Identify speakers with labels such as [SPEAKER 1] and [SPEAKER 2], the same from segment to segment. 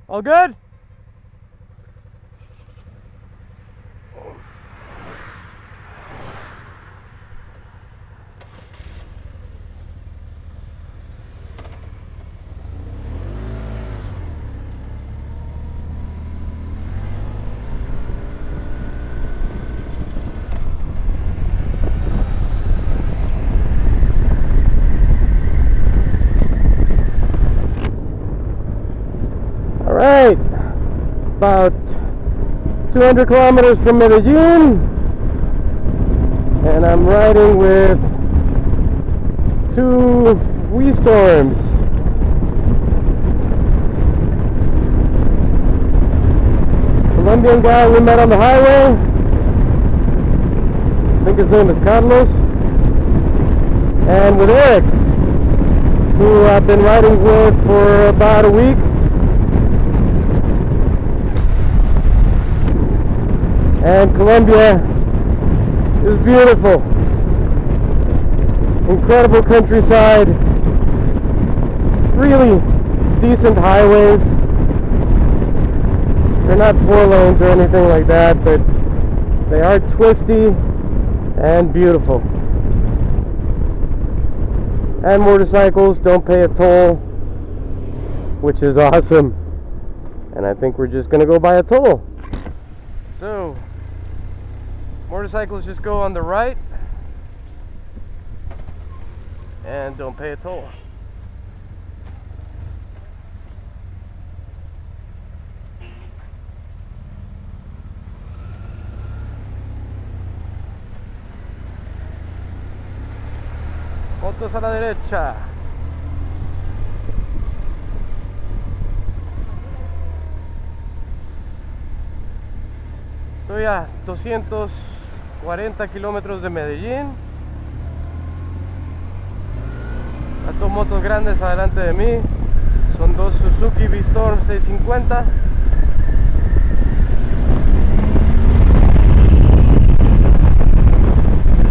[SPEAKER 1] All good? Alright, about 200 kilometers from Medellin, and I'm riding with two Vstroms. Colombian guy we met on the highway, I think his name is Carlos, and with Eric, who I've been riding with for about a week. And Colombia is beautiful. Incredible countryside. Really decent highways. They're not 4 lanes or anything like that, but they are twisty and beautiful. And motorcycles don't pay a toll, which is awesome. And I think we're just gonna go buy a toll. So motorcycles just go on the right and don't pay a toll. Motos a la derecha. Estoy a 240 kilómetros de Medellín. Hay dos motos grandes adelante de mí. Son dos Suzuki Vstroms 650.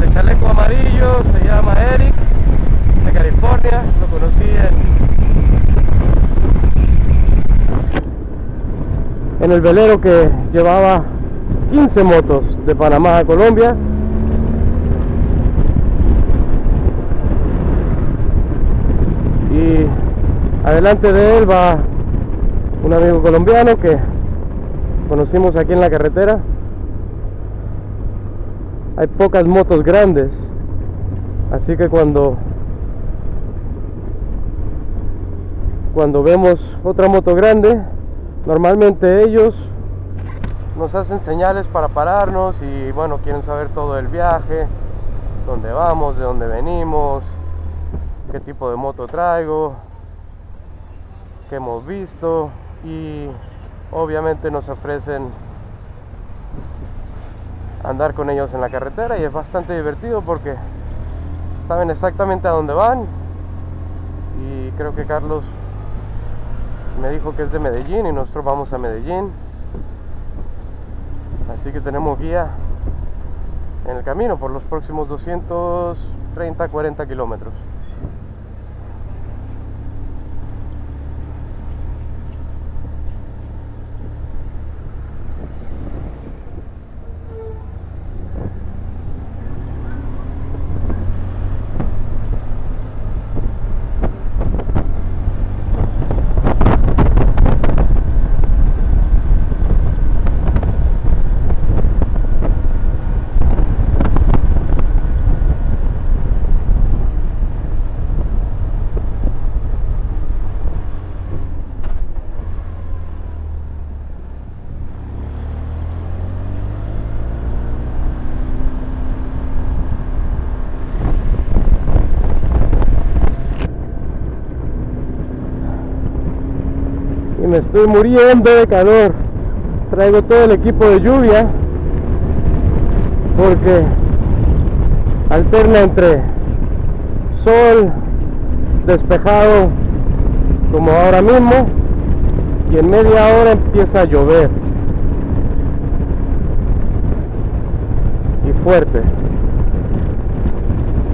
[SPEAKER 1] El chaleco amarillo se llama Eric, de California. Lo conocí en el velero que llevaba 15 motos de Panamá a Colombia. Y adelante de él va un amigo colombiano que conocimos aquí en la carretera. Hay pocas motos grandes, así que cuando vemos otra moto grande, normalmente ellos nos hacen señales para pararnos y bueno, quieren saber todo el viaje, dónde vamos, de dónde venimos, qué tipo de moto traigo, qué hemos visto, y obviamente nos ofrecen andar con ellos en la carretera, y es bastante divertido porque saben exactamente a dónde van. Y creo que Carlos me dijo que es de Medellín y nosotros vamos a Medellín. Así que tenemos guía en el camino por los próximos 230-40 kilómetros. Y me estoy muriendo de calor. Traigo todo el equipo de lluvia porque alterna entre sol, despejado como ahora mismo, y en media hora empieza a llover y fuerte.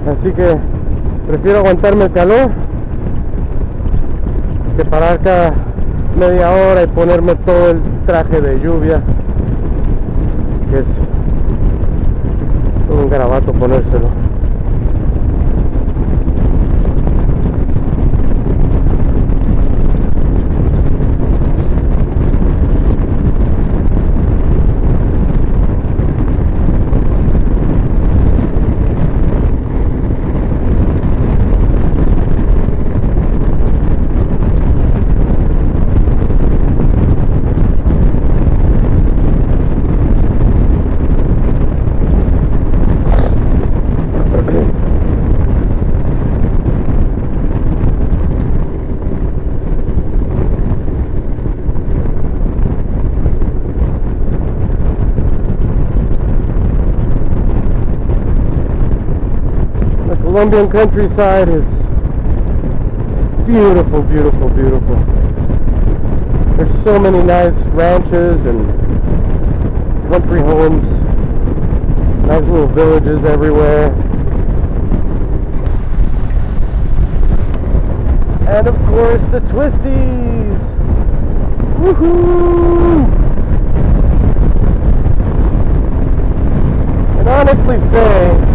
[SPEAKER 1] Así que prefiero aguantarme el calor que parar media hora y ponerme todo el traje de lluvia, que es todo un garabato ponérselo. Colombian countryside is beautiful, beautiful, beautiful. There's so many nice ranches and country homes, nice little villages everywhere. And of course the twisties! Woohoo! And honestly say,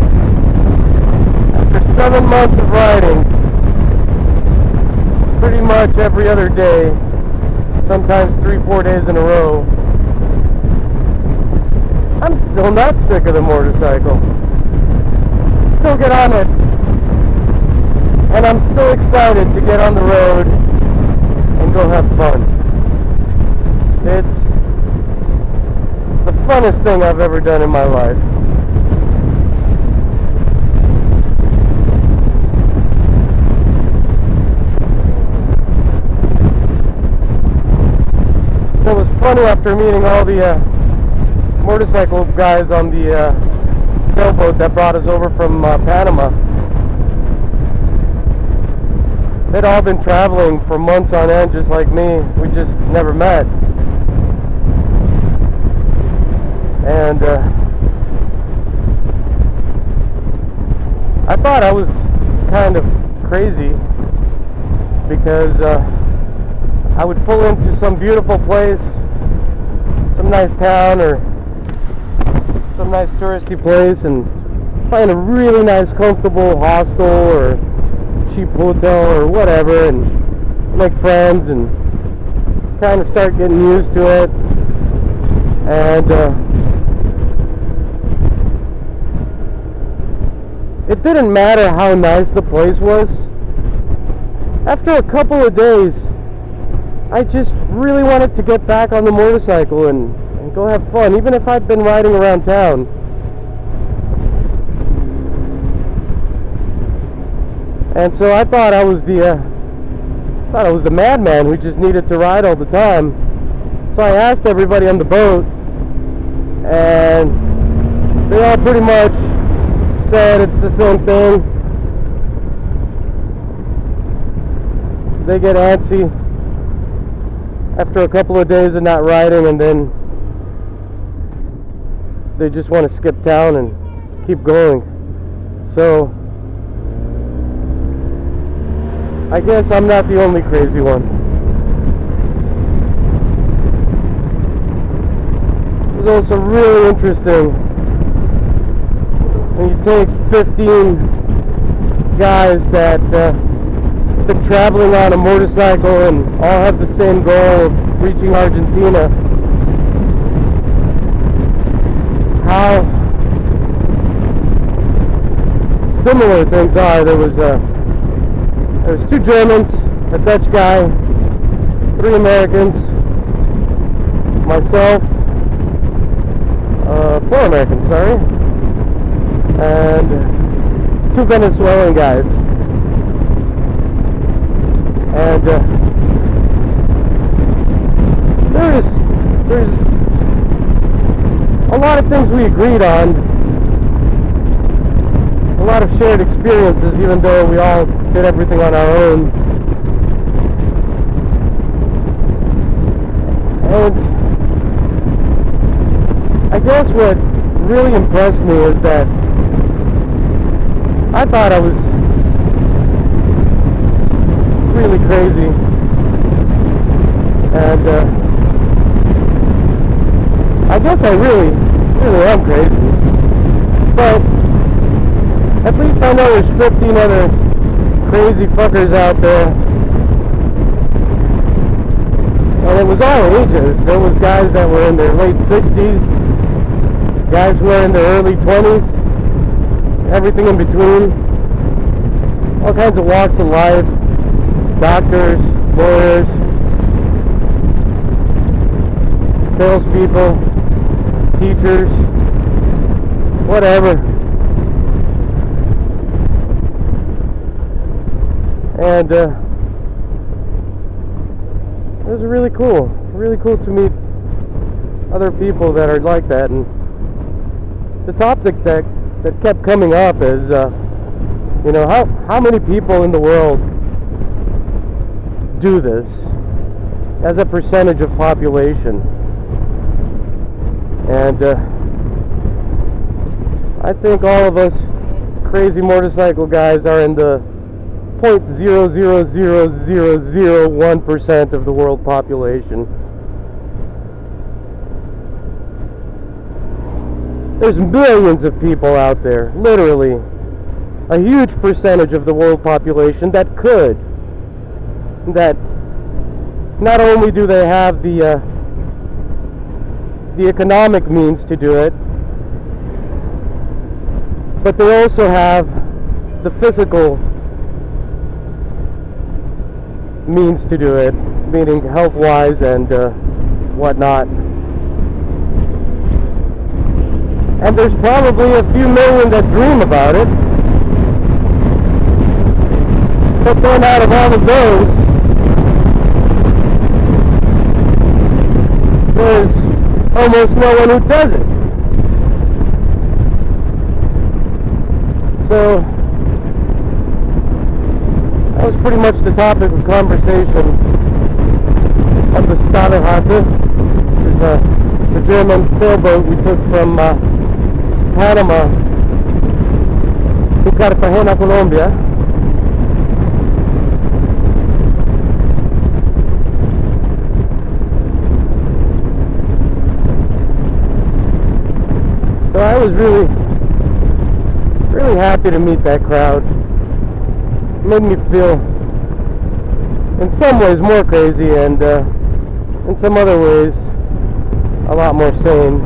[SPEAKER 1] 7 months of riding, pretty much every other day, sometimes 3-4 days in a row, I'm still not sick of the motorcycle. Still get on it, and I'm still excited to get on the road and go have fun. It's the funnest thing I've ever done in my life. It was funny after meeting all the motorcycle guys on the sailboat that brought us over from Panama. They'd all been traveling for months on end just like me. We just never met. And I thought I was kind of crazy because I would pull into some beautiful place, some nice town or some nice touristy place, and find a really nice comfortable hostel or cheap hotel or whatever, and make friends and kind of start getting used to it. And it didn't matter how nice the place was. After a couple of days, I just really wanted to get back on the motorcycle and go have fun, even if I'd been riding around town. And so I thought I was the madman who just needed to ride all the time. So I asked everybody on the boat, and they all pretty much said it's the same thing. They get antsy after a couple of days of not riding, and then they just want to skip town and keep going. So I guess I'm not the only crazy one. It was also really interesting when you take 15 guys that been traveling on a motorcycle and all have the same goal of reaching Argentina, how similar things are. There was 2 Germans, a Dutch guy, 3 Americans, myself, 4 Americans, sorry, and 2 Venezuelan guys. And there's a lot of things we agreed on, a lot of shared experiences, even though we all did everything on our own. And I guess what really impressed me is that I thought I was really crazy, And I guess I really am crazy. But at least I know there's 15 other crazy fuckers out there. And it was all ages. There was guys that were in their late 60s, guys who were in their early 20s, everything in between, all kinds of walks of life, doctors, lawyers, salespeople, teachers, whatever. And it was really cool to meet other people that are like that. And the topic that kept coming up is, you know, how many people in the world do this as a percentage of population. And I think all of us crazy motorcycle guys are in the 0.00001% of the world population. There's millions of people out there, literally a huge percentage of the world population that not only do they have the economic means to do it, but they also have the physical means to do it, meaning health-wise and whatnot. And there's probably a few million that dream about it, but then out of all of those, there's almost no one who does it. So that was pretty much the topic of conversation on the Stadelharte, which is the German sailboat we took from Panama to Cartagena, Colombia. So I was really happy to meet that crowd. It made me feel, in some ways, more crazy, and in some other ways, a lot more sane.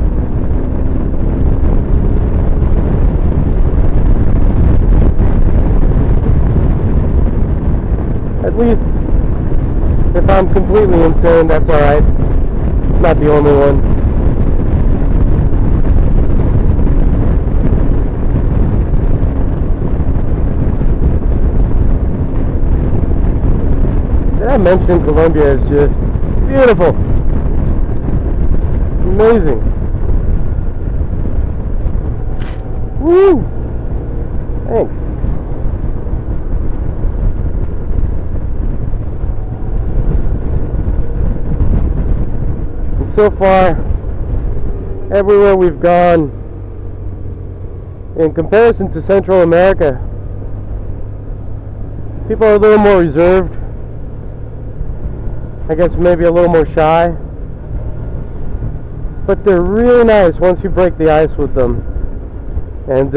[SPEAKER 1] At least, if I'm completely insane, that's alright. Not the only one. I mentioned Colombia is just beautiful, amazing. Woo! Thanks. And so far, everywhere we've gone, in comparison to Central America, people are a little more reserved. I guess maybe a little more shy, but they're really nice once you break the ice with them. And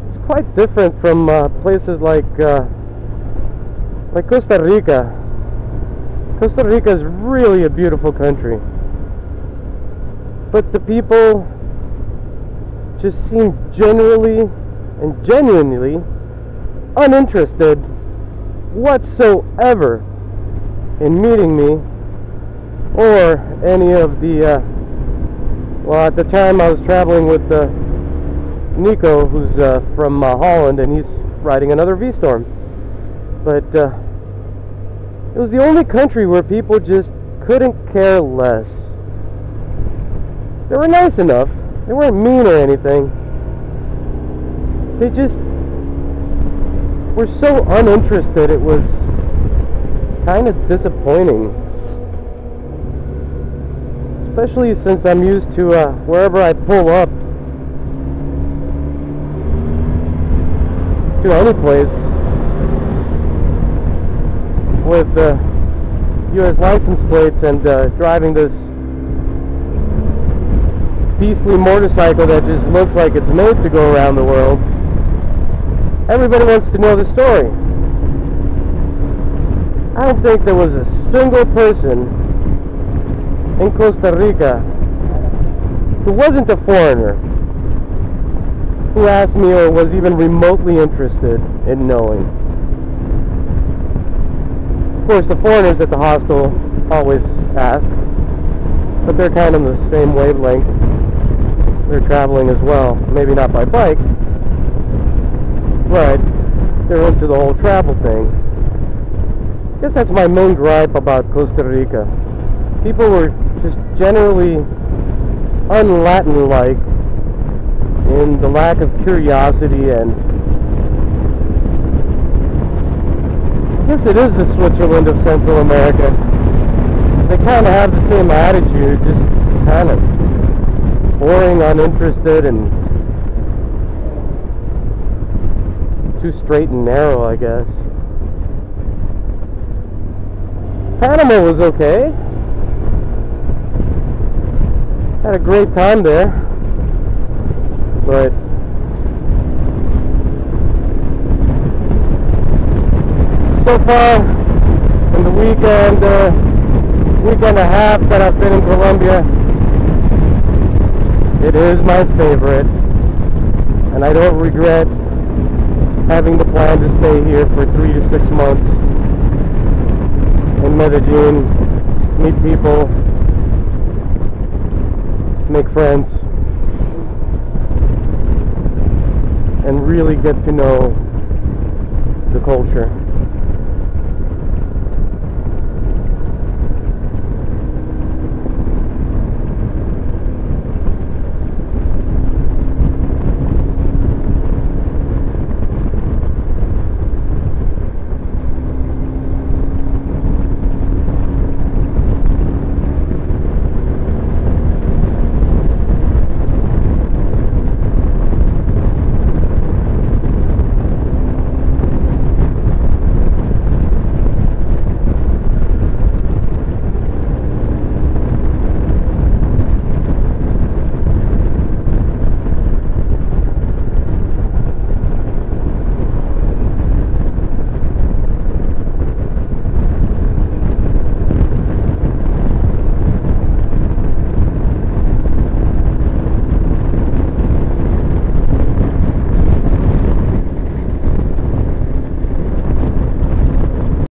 [SPEAKER 1] it's quite different from places like Costa Rica. Costa Rica is really a beautiful country, but the people just seem generally and genuinely uninterested whatsoever in meeting me or any of the well, at the time I was traveling with Nico, who's from Holland, and he's riding another Vstorm. But it was the only country where people just couldn't care less. They were nice enough, they weren't mean or anything, they just were so uninterested. It was kind of disappointing, especially since I'm used to wherever I pull up to any place with US license plates and driving this beastly motorcycle that just looks like it's made to go around the world. Everybody wants to know the story. I don't think there was a single person in Costa Rica who wasn't a foreigner who asked me or was even remotely interested in knowing. Of course, the foreigners at the hostel always ask, but they're kind of the same wavelength. They're traveling as well. Maybe not by bike, but they're into the whole travel thing. I guess that's my main gripe about Costa Rica. People were just generally un-Latin-like in the lack of curiosity, and I guess it is the Switzerland of Central America. They kind of have the same attitude, just kind of boring, uninterested, and too straight and narrow, I guess. Panama was okay. Had a great time there, but so far in the week and a half that I've been in Colombia, it is my favorite, and I don't regret having the plan to stay here for 3 to 6 months in Medellin, meet people, make friends, and really get to know the culture.